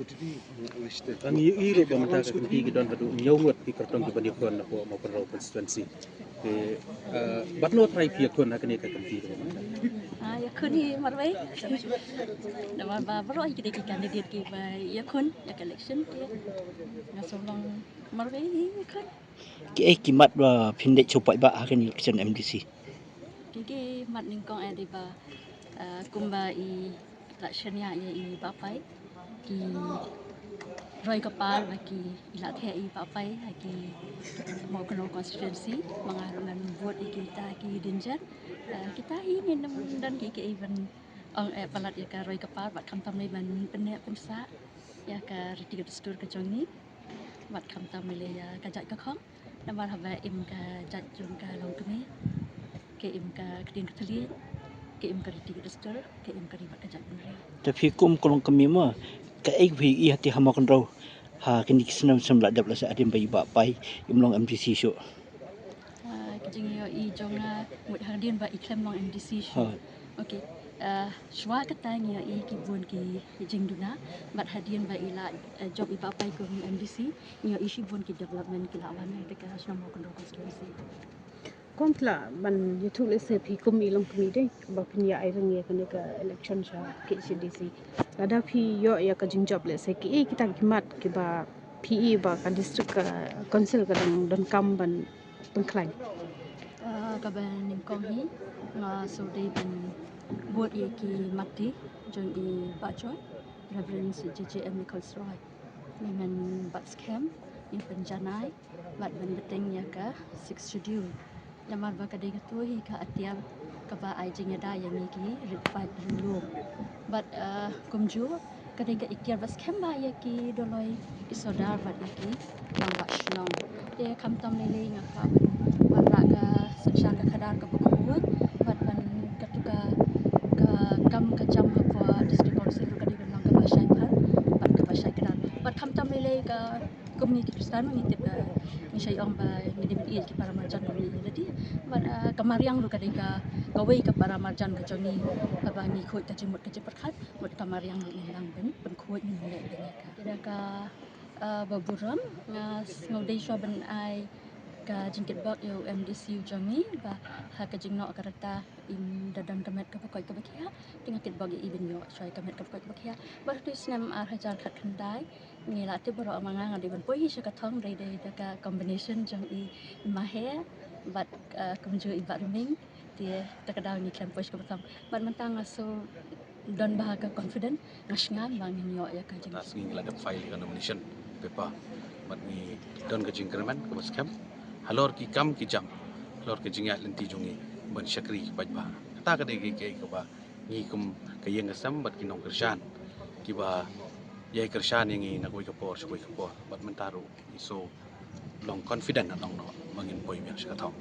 Ang iro pamata ka kanti gidon hadu nyawot pi kartong ki bani kon ko mo pro constituency ke batlo try pi kon hakane ka kanti ro ya kun hi marwai nama ba bro hi kide ki candidate ki ba ya kun ya election ke na solong marwai hi kun ki kimat wa phinde chopai ba hakan election MDC ki mat ning kong adi ba kumba I election ya I bapai ki Roy kapal bagi ilat hai papai lagi mau kenal constituency mengarungan vote kita ki danger kita ini dan ki event ang palat ya ka Roy kapal bat kam tam ban penek pensa ya ka retiga destur ke jongi bat kam tam le ya ka jat ka khong nama haba im ka jat jung ka long kemi ke im ka kedin keteli ke im ka retiga destur ke im ka ribat ka jat penri tapi kum kolong kami ma ka vi hati hamakan raw ha kini kisnam samla dabla sa adim bayi bapai imlong MDC show kejeng yo I jonga mut hadian ba iklam long MDC show okay shwa katanya I kibun ki jingduna mat hadian ba ila job I bapai ko MDC yo isi bun ki development ki lawan dekat national control constituency Kompla man YouTube lese pi kum ilong kami deh bapin ya airang ya kene ke election sha ke CDC ada pi yo ya ka jingjab lese ki kita kimat ki ba PE ba ka district ka council ka dan kam ban pengklaim ka ban ning kong hi nga so dei ban buat ye ki mati jong I ba joy reverend JJM Nikolsroy dengan bat scam yang penjanai bat ban beteng ya ka 6 schedule Naman ba kadai katuhi ka atiam ka ba ay jingada yang iki ripat dulu. But kumju kadai ka ikiar bas kemba ya ki doloi isodar bat iki yang ba shnong. Dia kam tam lele nga ka ban ka seksyan ka kadar ka bukuut bat ban katuka ka kam ka jam apa district council kadai ban lang ka ba syai pan bat ka ba syai kadar. Bat kam tam lele ka komuniti Kristen ngitip ka ni syai ong ba ngidip I ki para marjan ni jadi bat kamariang lu kadai ka kawai ka para marjan ka joni ba ni khoi ka jimut ka jipat khat mut kamariang lu lang ben khoi ni le ka kada ka baburam ngodei swa ban ai ka jingkit bak yo MDC joni ba ha ka jingno akarata in dadan kamet ka pakoi ka bakia tingak kit bagi ibin yo swa kamet ka pakoi ka bakia ba tu snam hajar khat khandai ni la te boro amanga ngadi ban poi sha ka thong dei dei ka combination jong I mahe but kumju iba ruming dia takadau ni klam pos ka thong but mentang aso don bahaga confident ngasngan bang yo ya ka jing tas ngi la file ka nomination paper but ni don ka jingkraman ka bas kam halor ki kam ki jam halor ki jinga lenti jungi ban syakri bajba ta ka de ke ka ba ni kum ka yeng sam bat ki nong kershan ki ba yai kershan yang na koi ka por but mentaru so long confident na long no mangin poi mi ka thong